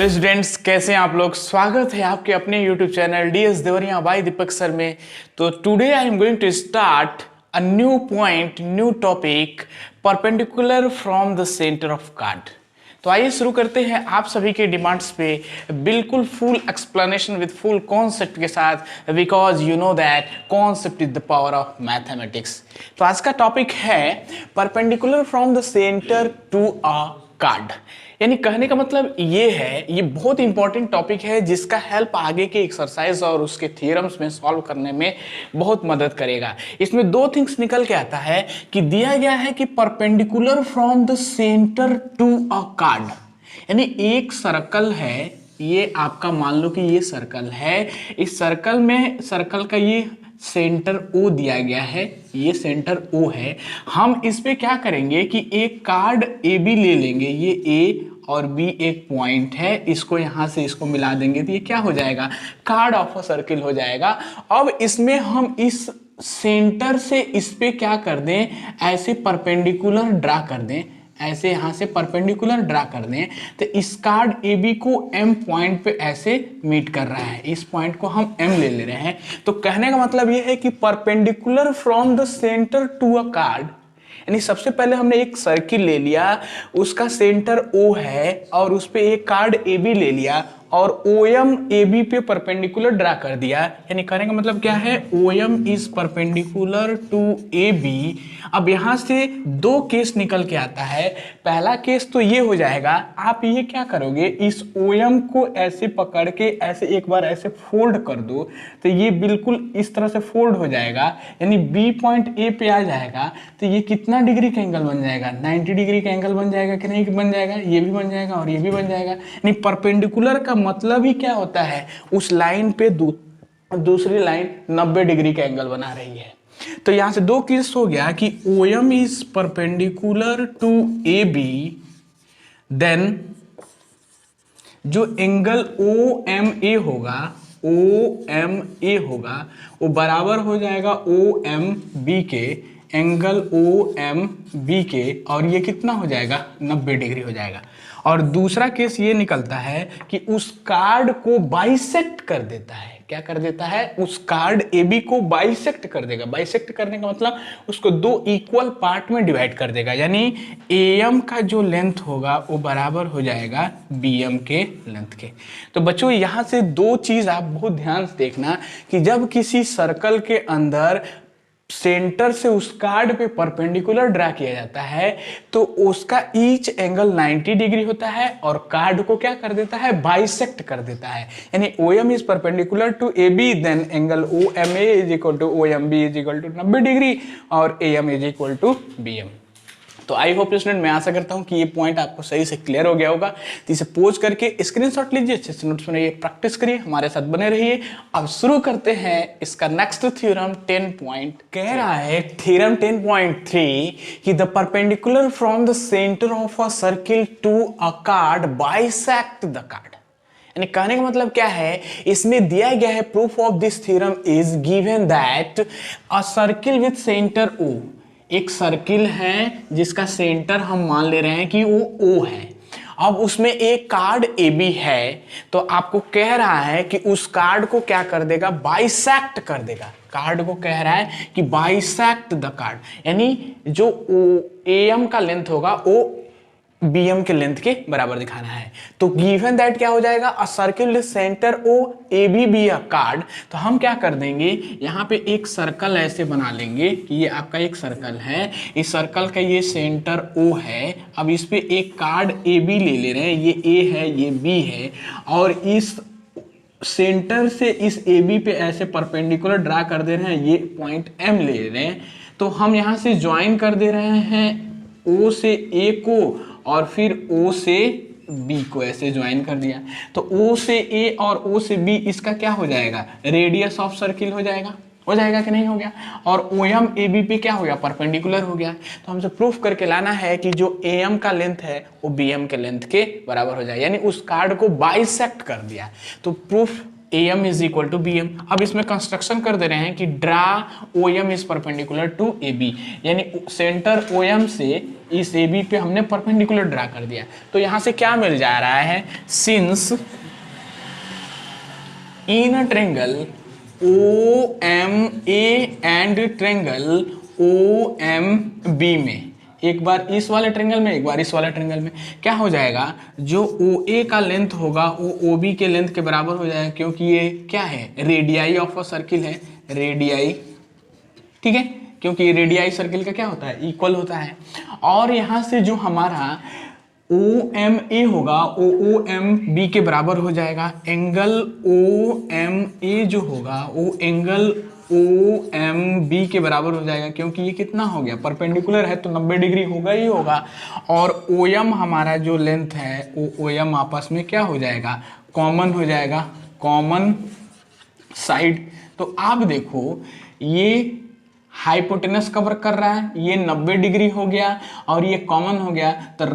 Hello students, कैसे हैं आप लोग। स्वागत है आपके अपने YouTube channel DS Deoria by Deepak sir में। तो today I am going to start a new point, new topic, perpendicular from the centre of chord. तो आइए शुरू करते हैं आप सभी के डिमांड्स पे बिल्कुल full explanation with full concept के साथ, because you know that concept is the power of mathematics. तो आज का टॉपिक है perpendicular from the centre to a chord. यानी कहने का मतलब ये है, ये बहुत इंपॉर्टेंट टॉपिक है जिसका हेल्प आगे के एक्सरसाइज और उसके थ्योरम्स में सॉल्व करने में बहुत मदद करेगा। इसमें दो थिंग्स निकल के आता है कि दिया गया है कि perpendicular from the centre to a chord, यानी एक सर्कल है, ये आपका मान लो कि ये सर्कल है, इस सर्कल में सर्कल का ये सेंटर O दिया गया है, ये सेंटर O है। हम इस पे क्या करेंगे कि एक कार्ड AB ले लेंगे, ये A और B एक पॉइंट है, इसको यहाँ से इसको मिला देंगे तो ये क्या हो जाएगा, कार्ड ऑफ अ सर्किल हो जाएगा। अब इसमें हम इस सेंटर से इस पे क्या कर दें, ऐसे परपेंडिकुलर ड्रा कर दें, ऐसे यहां से परपेंडिकुलर ड्रा कर दें तो इस कार्ड AB को M पॉइंट पे ऐसे मीट कर रहा है, इस पॉइंट को हम M ले ले रहे हैं। तो कहने का मतलब ये है कि perpendicular from the centre to a chord, यानी सबसे पहले हमने एक सर्किल ले लिया, उसका सेंटर O है और उस पे एक कार्ड AB ले लिया और OM AB पे परपेंडिकुलर ड्रा कर दिया। यानी कहने का मतलब क्या है, OM is perpendicular to AB। अब यहां से दो केस निकल के आता है। पहला केस तो ये हो जाएगा, आप ये क्या करोगे, इस OM को ऐसे पकड़ के ऐसे एक बार ऐसे फोल्ड कर दो तो ये बिल्कुल इस तरह से फोल्ड हो जाएगा, यानी B पॉइंट A पे आ जाएगा। तो ये कितना डिग्री का एंगल बन जाएगा, 90 डिग्री का एंगल बन जाएगा कि नहीं बन जाएगा, ये भी बन जाएगा और ये भी बन जाएगा। यानी परपेंडिकुलर का मतलब ही क्या होता है, उस लाइन पे दूसरी लाइन 90 डिग्री का एंगल बना रही है। तो यहां से दो केस हो गया कि OM is perpendicular to AB, then जो एंगल OMA होगा, OMA होगा वो बराबर हो जाएगा OMB के, एंगल OMB के, और ये कितना हो जाएगा, 90 डिग्री हो जाएगा। और दूसरा केस ये निकलता है कि उस कार्ड को बाइसेक्ट कर देता है, क्या कर देता है, उस कार्ड AB को बाइसेक्ट कर देगा। बाइसेक्ट करने का मतलब उसको दो इक्वल पार्ट में डिवाइड कर देगा, यानी AM का जो लेंथ होगा वो बराबर हो जाएगा BM के लेंथ के। तो बच्चों यहां से दो चीज आप बहुत ध्यान से देखना कि जब किसी सर्कल के अंदर सेंटर से उस कार्ड पे परपेंडिकुलर ड्रा किया जाता है तो उसका ईच एंगल 90 डिग्री होता है और कार्ड को क्या कर देता है, बाइसेक्ट कर देता है। यानी OM is perpendicular to AB, then angle OMA is equal to OMB is equal to 90 degree और AM is equal to BM। तो आई होप स्टूडेंट, मैं आशा करता हूं कि ये पॉइंट आपको सही से क्लियर हो गया होगा। तो इसे पोज करके स्क्रीनशॉट लीजिए, अच्छे से नोट्स बनाइए, प्रैक्टिस करिए, हमारे साथ बने रहिए। अब शुरू करते हैं इसका नेक्स्ट थ्योरम 10 पॉइंट। कह रहा है थ्योरम 10.3 कि the perpendicular from the centre of a circle to a chord bisect the chord. यानी कहने का मतलब क्या है, इसमें दिया गया है proof of this theorem is given that a circle with centre O, एक सर्किल है जिसका सेंटर हम मान ले रहे हैं कि वो O है। अब उसमें एक कार्ड AB है तो आपको कह रहा है कि उस कार्ड को क्या कर देगा, बाइसेक्ट कर देगा। कार्ड को कह रहा है कि बाइसेक्ट द कार्ड, यानी जो AM का लेंथ होगा वो BM के लेंथ के बराबर दिखाना है। तो गिवन दैट क्या हो जाएगा, अ circle centre O AB be a card. तो हम क्या कर देंगे, यहाँ पे एक सर्कल ऐसे बना लेंगे कि ये आपका एक सर्कल है, इस सर्कल का ये सेंटर O है। अब इस पे एक कार्ड AB ले रहे हैं, ये A है ये B है, और इस सेंटर से इस AB पे ऐसे परपेंडिकुलर ड्रा कर दे रहे हैं, ये पॉइंट M ले रहे हैं। तो हम यहाँ से ज्वाइन कर दे रहे हैं O से A को और फिर O से B को ऐसे ज्वाइन कर दिया। तो O से A और O से B इसका क्या हो जाएगा, रेडियस ऑफ सर्किल हो जाएगा कि नहीं हो गया। और OM AB पे क्या हो गया, परपेंडिकुलर हो गया। तो हमसे प्रूफ करके लाना है कि जो AM का लेंथ है वो BM के लेंथ के बराबर हो जाए, यानी उस कार्ड को बाइसेक्ट कर दिया। तो proof AM is equal to BM। अब इसमें कंस्ट्रक्शन कर दे रहे हैं कि draw OM is perpendicular to AB, यानी सेंटर OM से इस AB पे हमने परपेंडिकुलर ड्रा कर दिया। तो यहां से क्या मिल जा रहा है, since in a triangle OMA and triangle OMB में, एक बार इस वाले ट्रेंगल में एक बार इस वाले ट्रेंगल में, क्या हो जाएगा, जो OA का लेंथ होगा वो OB के लेंथ के बराबर हो जाएगा, क्योंकि ये क्या है, रेडियाई ऑफ अ सर्किल है, रेडियाई, ठीक है, क्योंकि ये रेडियाई सर्किल का क्या होता है, इक्वल होता है। और यहां से जो हमारा OMA होगा वो OMB के बराबर हो जाएगा, एंगल OMA जो होगा वो एंगल OMB के बराबर हो जाएगा, क्योंकि ये कितना हो गया, परपेंडिकुलर है तो 90 डिग्री होगा ही होगा। और OM हमारा जो लेंथ है वो OM आपस में क्या हो जाएगा, कॉमन हो जाएगा, कॉमन साइड। तो आप देखो ये हाइपोटेनस कवर कर रहा है, ये 90 डिग्री हो गया और ये कॉमन हो गया, तो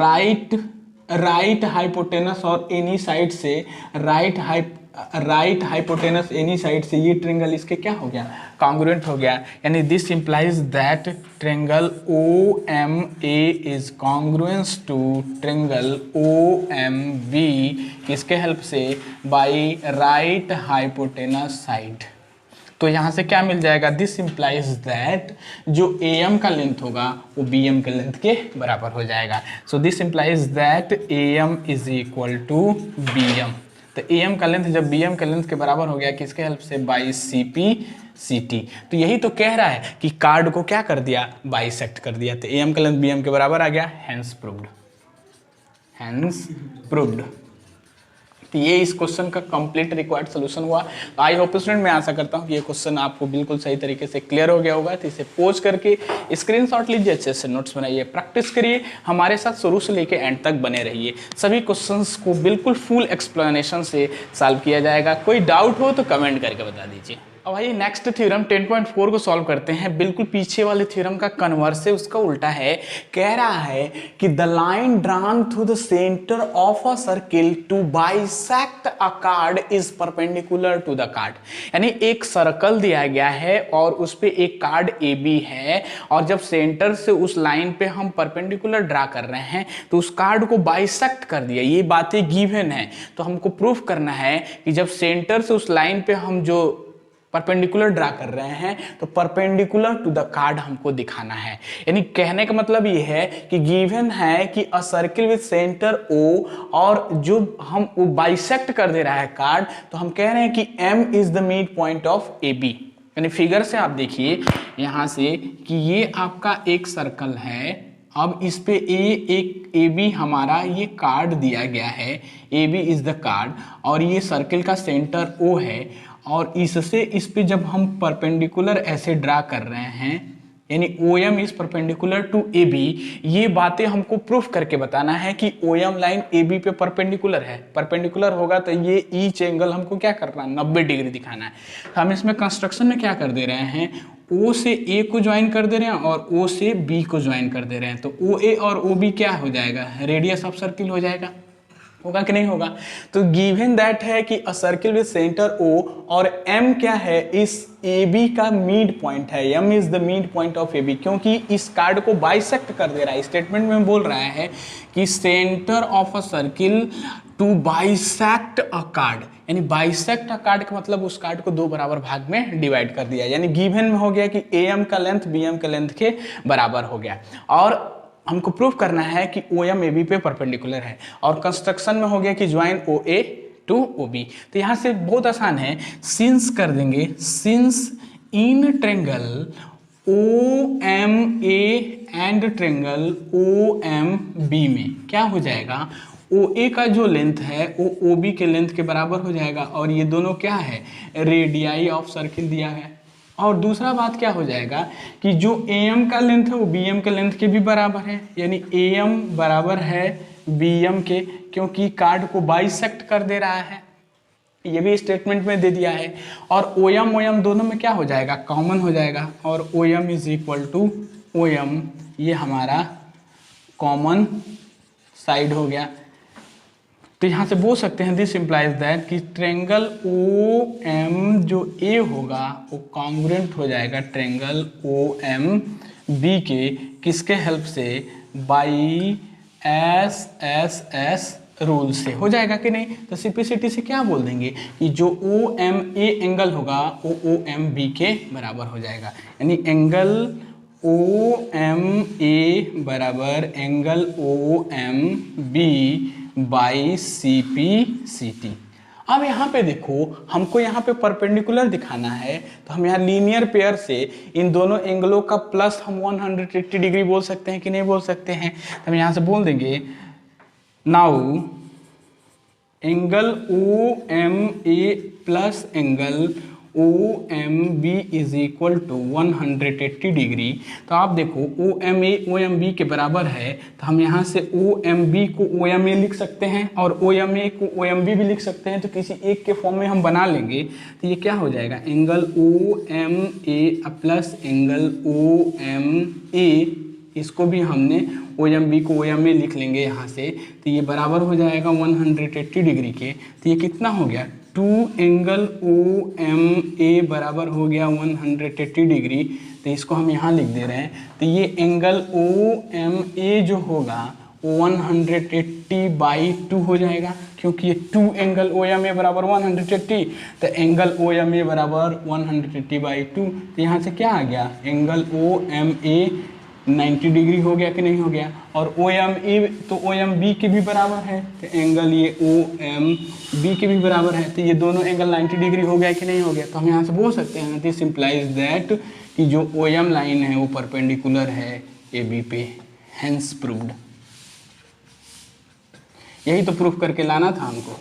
राइट हाइपोटेनस और एनी साइड से राइट हाइपोटेनस एनी साइड से ये ट्रेंगल इसके क्या हो गया, कॉन्ग्रुएंट हो गया, यानी this implies that triangle OMA is congruence to triangle OMB, किसके हेल्प से, बाय राइट हाइपोटेनस साइड। तो यहां से क्या मिल जाएगा, दिस इंप्लाइज दैट जो AM का लेंथ होगा वो BM के लेंथ के बराबर हो जाएगा। So this implies that AM is equal to BM। तो AM का लेंथ जब BM के लेंथ के बराबर हो गया, किसके हेल्प से, बाई CP/CT। तो यही तो कह रहा है कि कार्ड को क्या कर दिया, बाइसेक्ट कर दिया, तो AM का लेंथ BM के बराबर आ गया, हैंस प्रूव्ड, हैंस प्रूव्ड। तो ये इस क्वेश्चन का कंप्लीट रिक्वायर्ड सोल्यूशन हुआ। तो आई होप स्टूडेंट, मैं आशा करता हूँ कि ये क्वेश्चन आपको बिल्कुल सही तरीके से क्लियर हो गया होगा। तो इसे पोज करके स्क्रीनशॉट लीजिए, अच्छे से नोट्स बनाइए, प्रैक्टिस करिए, हमारे साथ शुरू से लेके एंड तक बने रहिए। सभी क्वेश्चंस को बिल्कुल फुल एक्सप्लेनेशन से सॉल्व किया जाएगा। कोई डाउट हो तो कमेंट करके बता दीजिए। अब आइए नेक्स्ट थ्योरम 10.4 को सॉल्व करते हैं। बिल्कुल पीछे वाले थ्योरम का कन्वर्स है, उसका उल्टा है। कह रहा है कि the line drawn through the centre of a circle to bisect a chord is perpendicular to the chord. यानी एक सर्कल दिया गया है और उस पे एक कार्ड AB है, और जब सेंटर से उस लाइन पे हम परपेंडिकुलर ड्रा कर रहे हैं तो उस कार्ड को बाइसेक्ट कर दिया। ये बातें गिवन है, तो हमको प्रूफ करना है कि जब सेंटर से उस लाइन पे हम जो परपेंडिकुलर ड्रा कर रहे हैं तो परपेंडिकुलर टू द कार्ड हमको दिखाना है। यानी कहने का मतलब ये है कि गिवन है कि अ सर्किल विद सेंटर O, और जो हम वो बाइसेक्ट कर दे रहा है कार्ड, तो हम कह रहे हैं कि M is the mid point of AB। यानी फिगर से आप देखिए यहां से कि ये आपका एक सर्कल है, अब इस पे एक AB हमारा ये कार्ड दिया गया है, AB इज द कार्ड, और ये सर्किल का सेंटर O है, और इससे इस पे जब हम परपेंडिकुलर ऐसे ड्रा कर रहे हैं, यानी OM is perpendicular to AB, ये बातें हमको प्रूफ करके बताना है कि OM लाइन AB पे परपेंडिकुलर है। परपेंडिकुलर होगा तो ये ईच एंगल हमको क्या करना है, 90 डिग्री दिखाना है। हम इसमें कंस्ट्रक्शन में क्या कर दे रहे हैं, O से A को ज्वाइन कर दे रहे हैं और O से B को ज्वाइन कर दे रहे हैं, तो OA और OB क्या हो जाएगा, रेडियस ऑफ सर्किल हो जाएगा, होगा कि नहीं होगा। तो गिवन दैट है कि अ सर्किल विद सेंटर O और M क्या है, इस AB का मिड पॉइंट है, M is the mid point of AB, क्योंकि इस कार्ड को बाइसेक्ट कर दे रहा है। स्टेटमेंट में बोल रहा है कि centre of a circle to bisect a chord, यानी बाइसेक्ट अ कार्ड का मतलब उस कार्ड को दो बराबर भाग में डिवाइड कर दिया। यानी गिवन में हो गया कि AM का लेंथ BM के लेंथ के बराबर हो गया, और हमको प्रूफ करना है कि OM AB पे परपेंडिकुलर है, और कंस्ट्रक्शन में हो गया कि ज्वाइन OA टू OB। तो यहां से बहुत आसान है, सिंस कर देंगे, since in triangle OMA and triangle OMB में क्या हो जाएगा, OA का जो लेंथ है वो OB के लेंथ के बराबर हो जाएगा, और ये दोनों क्या है, रेडियाई ऑफ सर्किल दिया है। और दूसरा बात क्या हो जाएगा कि जो AM का लेंथ है वो BM के लेंथ के भी बराबर है, यानी AM बराबर है BM के, क्योंकि कार्ड को बाइसेक्ट कर दे रहा है, ये भी स्टेटमेंट में दे दिया है। और OM दोनों में क्या हो जाएगा, कॉमन हो जाएगा, और OM is equal to OM, ये हमारा कॉमन साइड हो गया। तो यहाँ से बोल सकते हैं दिस इम्प्लाइज दैट कि ट्रेंगल ओ एम जो ए होगा वो कॉन्ग्रुएंट हो जाएगा ट्रेंगल ओ एम बी के किसके हेल्प से, by S S S rule से। हो जाएगा कि नहीं? तो सिंपलिसिटी से क्या बोल देंगे कि जो ओ एम ए एंगल होगा वो ओ एम बी के बराबर हो जाएगा, यानी एंगल ओ एम ए बराबर angle O M B by C P C T. अब यहाँ पे देखो हमको यहाँ पे परपेंडिकुलर दिखाना है, तो हम यहाँ लीनियर पेयर से इन दोनों एंगलों का प्लस हम 180 डिग्री बोल सकते हैं कि नहीं बोल सकते हैं? तो हम यहाँ से बोल देंगे now angle O M A plus angle O M B is equal to 180 degree. तो आप देखो O M A O M B के बराबर है, तो हम यहाँ से ओ एम बी को ओ एम ए लिख सकते हैं और ओ एम ए को ओ एम बी भी लिख सकते हैं, तो किसी एक के फॉर्म में हम बना लेंगे। तो ये क्या हो जाएगा, angle O M A plus angle O M A, इसको भी हमने ओ एम बी को ओ एम ए लिख लेंगे यहाँ से, तो ये बराबर हो जाएगा 180 डिग्री के। तो ये कितना हो गया, 2 एंगल ओ एम ए बराबर हो गया 180 डिग्री। तो इसको हम यहाँ लिख दे रहे हैं। तो ये एंगल ओ एम ए जो होगा 180 बाई 2 हो जाएगा, क्योंकि ये 2 एंगल ओ एम ए बराबर 180, तो एंगल ओ एम ए बराबर 180 बाई 2। तो यहाँ से क्या आ गया, angle O M A 90 degree हो गया कि नहीं हो गया, और ओ एम ए तो ओ एम बी के भी बराबर है, तो एंगल ये ओ एम बी के भी बराबर है, तो ये दोनों एंगल 90 डिग्री हो गया कि नहीं हो गया। तो हम यहाँ से बोल सकते हैं दिस इम्प्लाइज दैट कि जो ओ एम लाइन है वो परपेंडिकुलर है ए बी पे, हेंस प्रूव्ड। यही तो प्रूफ करके लाना था हमको।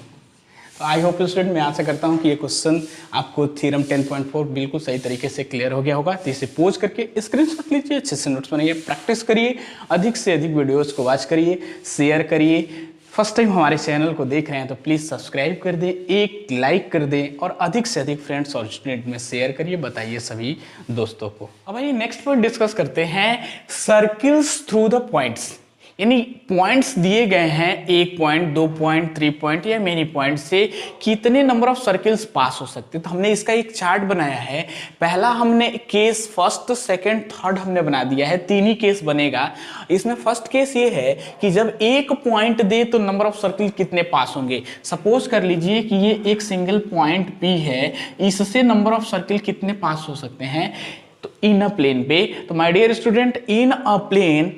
तो आई होप स्टूडेंट, मैं आशा करता हूँ कि ये क्वेश्चन आपको थ्योरम 10.4 बिल्कुल सही तरीके से क्लियर हो गया होगा। तो इसे पोज करके स्क्रीनशॉट लीजिए, अच्छे से नोट्स बनाइए, प्रैक्टिस करिए, अधिक से अधिक वीडियोस को वॉच करिए, शेयर करिए। फर्स्ट टाइम हमारे चैनल को देख रहे हैं तो प्लीज़ सब्सक्राइब कर दें, एक लाइक कर दें और अधिक से अधिक फ्रेंड्स और स्टूडेंट में शेयर करिए, बताइए सभी दोस्तों को। अब आइए नेक्स्ट पॉइंट डिस्कस करते हैं, सर्किल्स थ्रू द पॉइंट्स। यानी पॉइंट्स दिए गए हैं, 1 पॉइंट, 2 पॉइंट, 3 पॉइंट या मेनी पॉइंट से कितने नंबर ऑफ सर्किल्स पास हो सकते हैं। तो हमने इसका एक चार्ट बनाया है। पहला हमने केस फर्स्ट, सेकंड, थर्ड हमने बना दिया है, 3 ही केस बनेगा। इसमें फर्स्ट केस ये है कि जब 1 पॉइंट दे तो नंबर ऑफ सर्किल कितने पास होंगे। सपोज कर लीजिए कि ये एक सिंगल पॉइंट पी है, इससे नंबर ऑफ सर्किल कितने पास हो सकते हैं, तो इन अ प्लेन पे। तो my dear student, in a plane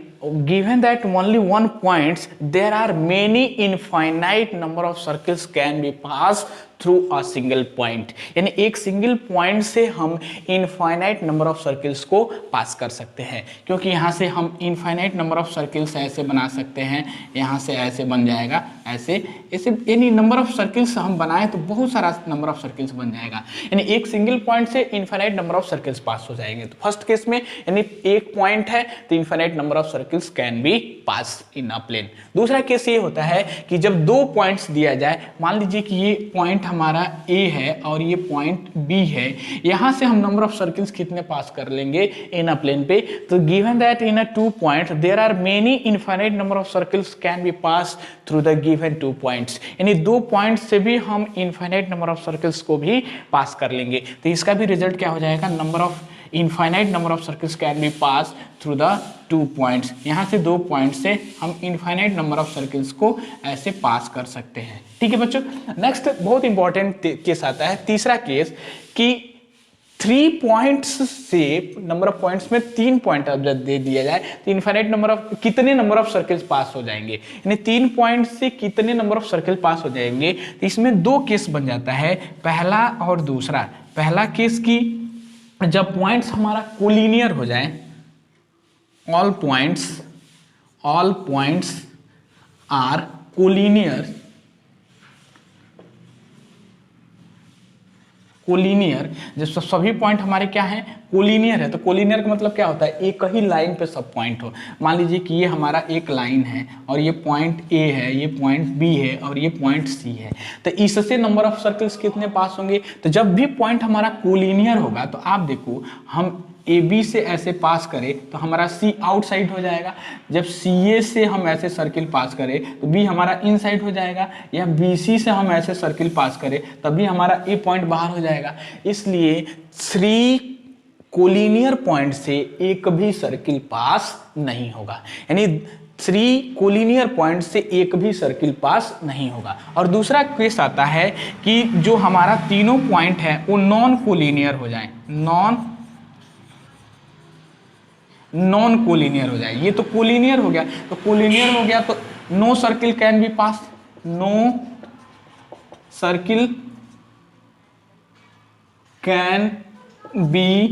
given that only 1 points, there are many infinite number of circles can be passed through a single point. यानी एक सिंगल पॉइंट से हम इनफाइनाइट नंबर ऑफ सर्किल्स को पास कर सकते हैं, क्योंकि यहाँ से हम इनफाइनाइट नंबर ऑफ सर्किल्स ऐसे बना सकते हैं, यहाँ से ऐसे बन जाएगा, ऐसे ऐसे, यानी नंबर ऑफ सर्किल्स हम बनाएं तो बहुत सारा नंबर ऑफ सर्किल्स बन जाएगा। यानी एक सिंगल पॉइंट से इनफाइनाइट नंबर ऑफ सर्किल्स पास हो जाएंगे। तो फर्स्ट केस में यानी 1 पॉइंट है तो infinite number of circles can be pass in a plane. दूसरा केस ये होता है कि जब 2 पॉइंट्स दिया जाए, मान लीजिए कि ये पॉइंट हमारा A है और ये पॉइंट B है, यहां से हम नंबर ऑफ सर्किल्स कितने पास कर लेंगे इन अ प्लेन पे। तो given that in a 2 point there are many infinite number of circles can be pass through the given 2 points. यानी 2 पॉइंट से भी हम इनफाइनाइट नंबर ऑफ सर्किल्स को भी पास कर लेंगे। तो इसका भी रिजल्ट क्या हो जाएगा, number of infinite number of circles can be pass through the 2 points. यहाँ से 2 पॉइंट से हम इनफाइनाइट नंबर ऑफ सर्किल्स को ऐसे पास कर सकते हैं। ठीक है बच्चों, नेक्स्ट बहुत इंपॉर्टेंट केस आता है, तीसरा केस कि 3 पॉइंट्स से नंबर ऑफ पॉइंट्स में 3 पॉइंट अब जब दे दिया जाए तो इनफाइनाइट नंबर ऑफ कितने नंबर ऑफ सर्किल्स पास हो जाएंगे। यानी 3 पॉइंट से कितने नंबर ऑफ सर्किल पास हो जाएंगे। तो इसमें 2 केस बन जाता है, पहला और दूसरा। पहला केस की जब पॉइंट्स हमारा कोलिनियर हो जाए, ऑल पॉइंट्स आर कोलिनियर, जब सभी पॉइंट हमारे क्या हैं, कोलिनियर है। तो कोलिनियर का मतलब क्या होता है, एक ही लाइन पे सब पॉइंट हो। मान लीजिए कि ये हमारा एक लाइन है और ये पॉइंट A है, ये पॉइंट B है और ये पॉइंट C है। तो इससे नंबर ऑफ सर्कल्स कितने पास होंगे। तो जब भी पॉइंट हमारा कोलिनियर होगा तो आप देखो हम ए बी से ऐसे पास करें तो हमारा सी आउटसाइड हो जाएगा, जब सी ए से हम ऐसे सर्किल पास करें तो बी हमारा इनसाइड हो जाएगा, या बी सी से हम ऐसे सर्किल पास करें तभी हमारा ए पॉइंट बाहर हो जाएगा। इसलिए 3 कोलिनियर पॉइंट से एक भी सर्किल पास नहीं होगा, यानी 3 कोलिनियर पॉइंट से एक भी सर्किल पास नहीं होगा। और दूसरा केस आता है कि जो हमारा तीनों पॉइंट है वो नॉन कोलिनियर हो जाए, नॉन कोलिनियर हो जाए। ये तो कोलिनियर हो गया, तो कोलिनियर हो गया तो no circle can be pass, no circle can be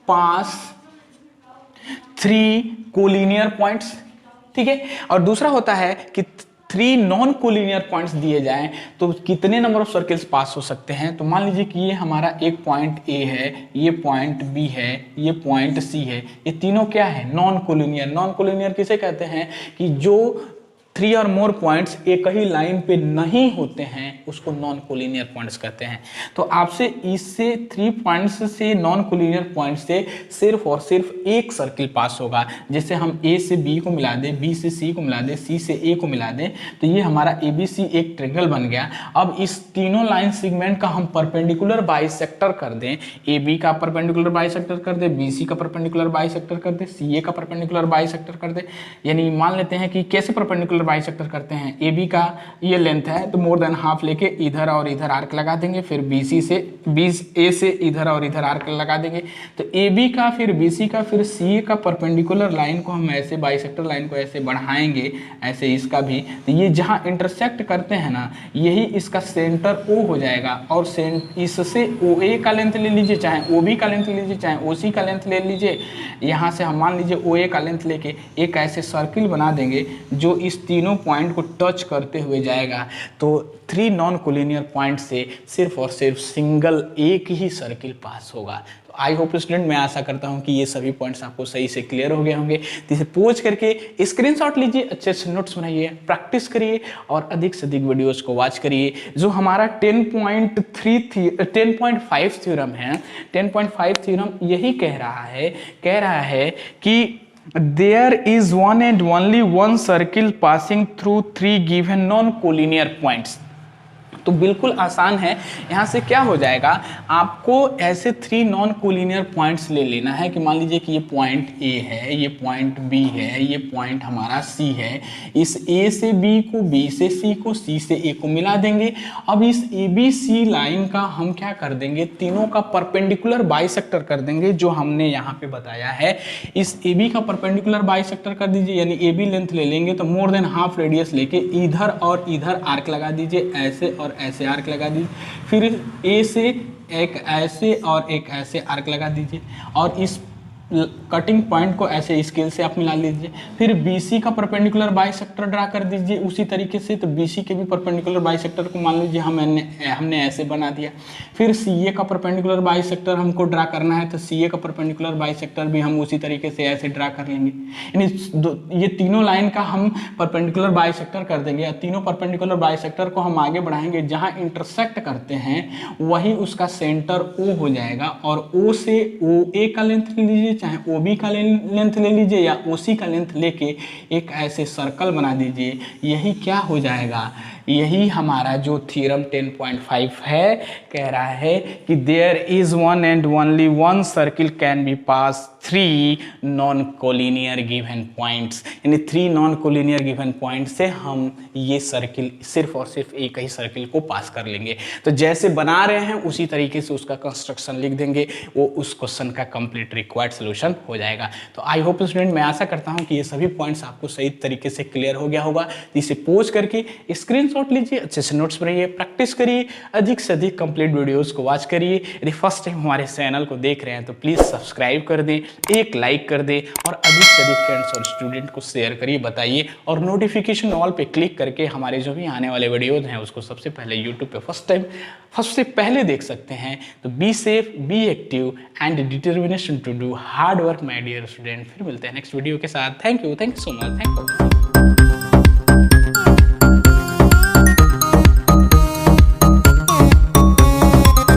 pass 3 collinear points, ठीक है। और दूसरा होता है कि 3 नॉन कोलिनियर पॉइंट्स दिए जाएं तो कितने नंबर ऑफ सर्किल्स पास हो सकते हैं। तो मान लीजिए कि ये हमारा एक पॉइंट ए है, ये पॉइंट बी है, ये पॉइंट सी है, ये तीनों क्या है, नॉन कोलिनियर। नॉन कोलिनियर किसे कहते हैं कि जो 3 और मोर पॉइंट्स एक ही लाइन पे नहीं होते हैं उसको नॉन कोलिनियर पॉइंट्स कहते हैं। तो आपसे इससे 3 पॉइंट्स से नॉन कोलिनियर पॉइंट से सिर्फ और सिर्फ एक सर्किल पास होगा। जैसे हम ए से बी को मिला दें, बी से सी को मिला दें, सी से ए को मिला दें, तो ये हमारा ए बी सी एक ट्रायंगल बन गया। अब इस तीनों लाइन सेगमेंट का हम परपेंडिकुलर बाइसेक्टर कर दें, ए बी का परपेंडिकुलर बाइसेक्टर कर दें, बी सी का परपेंडिकुलर बाइसेक्टर कर दें, सी ए का परपेंडिकुलर बाइसेक्टर कर दें। यानी मान लेते हैं कि कैसे परपेंडिकुलर बाइसेक्टर करते हैं, ए बी का ये लेंथ है तो मोर देन हाफ लेके इधर और इधर आर्क लगा देंगे, फिर बी ए से इधर और इधर आर्क लगा देंगे। तो ए बी का फिर बी सी का फिर सी ए का परपेंडिकुलर लाइन को हम ऐसे बाइसेक्टर लाइन को ऐसे बढ़ाएंगे, ऐसे इसका भी, तो ये जहाँ इंटरसेक्ट करते हैं ना यही इसका सेंटर ओ हो जाएगा। और इससे ओ ए का लेंथ ले लीजिए, चाहे ओ बी का लेंथ ले लीजिए, चाहे ओ सी का लेंथ ले लीजिए। यहाँ से हम मान लीजिए ओ ए का लेंथ लेके एक ऐसे सर्किल बना देंगे जो इस तीनों पॉइंट को टच करते हुए जाएगा। तो 3 नॉन कोलिनियर पॉइंट से सिर्फ और सिर्फ सिंगल एक ही सर्किल पास होगा। तो आई होप स्टूडेंट, मैं आशा करता हूं कि ये सभी पॉइंट्स आपको सही से क्लियर हो गए होंगे। तो इसे पोज करके स्क्रीनशॉट लीजिए, अच्छे अच्छे नोट्स बनाइए, प्रैक्टिस करिए और अधिक से अधिक वीडियोस को वॉच करिए। जो हमारा 10.5 थ्योरम है, 10.5 थ्योरम यही कह रहा है कि there is one and only one circle passing through 3 given non-collinear points। तो बिल्कुल आसान है। यहाँ से क्या हो जाएगा, आपको ऐसे 3 नॉन कोलिनियर पॉइंट्स ले लेना है कि मान लीजिए कि ये पॉइंट ए है, ये पॉइंट बी है, ये पॉइंट हमारा सी है। इस ए से बी को, बी से सी को, सी से ए को मिला देंगे। अब इस ए बी सी लाइन का हम क्या कर देंगे, तीनों का परपेंडिकुलर बाइसेक्टर कर देंगे, जो हमने यहाँ पे बताया है। इस ए बी का परपेंडिकुलर बाइसेक्टर कर दीजिए, यानी ए बी लेंथ ले लेंगे तो मोर देन हाफ रेडियस लेके इधर और इधर आर्क लगा दीजिए, ऐसे और ऐसे आर्क लगा दीजिए। फिर ए से एक ऐसे और एक ऐसे आर्क लगा दीजिए और इस कटिंग पॉइंट को ऐसे स्केल से आप मिला लीजिए। फिर BC का परपेंडिकुलर बाइसेक्टर ड्रा कर दीजिए उसी तरीके से। तो BC के भी परपेंडिकुलर बाइसेक्टर को मान लीजिए हमने ऐसे बना दिया। फिर CA का परपेंडिकुलर बाइसेक्टर हमको ड्रा करना है, तो CA का परपेंडिकुलर बाइसेक्टर भी हम उसी तरीके से ऐसे ड्रा कर लेंगे। यानी ये तीनों लाइन का हम परपेंडिकुलर बाइसेक्टर कर देंगे। तीनों परपेंडिकुलर बाइसेक्टर को हम आगे बढ़ाएंगे, जहाँ इंटरसेक्ट करते हैं वही उसका सेंटर O हो जाएगा। और O से OA का लेंथ ले लीजिए, चाहे OB का लेंथ ले लीजिए या OC का लेंथ लेके एक ऐसे सर्कल बना दीजिए। यही क्या हो जाएगा, यही हमारा जो थ्योरम 10.5 है, कह रहा है कि there is one and only one circle can be pass 3 non collinear given points. यानी 3 नॉन कोलिनियर गिवन पॉइंट से हम ये सर्किल सिर्फ और सिर्फ एक ही सर्किल को पास कर लेंगे। तो जैसे बना रहे हैं उसी तरीके से उसका कंस्ट्रक्शन लिख देंगे, वो उस क्वेश्चन का कंप्लीट रिक्वायर्ड सोल्यूशन हो जाएगा। तो आई होप स्टूडेंट, मैं आशा करता हूँ कि ये सभी पॉइंट्स आपको सही तरीके से क्लियर हो गया होगा। इसे पोज करके स्क्रीनशॉट लीजिए, अच्छे से नोट्स बनाइए, प्रैक्टिस करिए, अधिक से अधिक कंप्लीट वीडियोस को वॉच करिए। यदि फर्स्ट टाइम हमारे चैनल को देख रहे हैं तो प्लीज़ सब्सक्राइब कर दें, एक लाइक कर दें और अधिक से अधिक फ्रेंड्स और स्टूडेंट को शेयर करिए, बताइए। और नोटिफिकेशन ऑल पे क्लिक करके हमारे जो भी आने वाले वीडियोज हैं उसको सबसे पहले यूट्यूब पे फर्स्ट से पहले देख सकते हैं। तो be safe, be active and determination to do hard work my dear student. फिर मिलते हैं नेक्स्ट वीडियो के साथ। Thank you so much, thank you.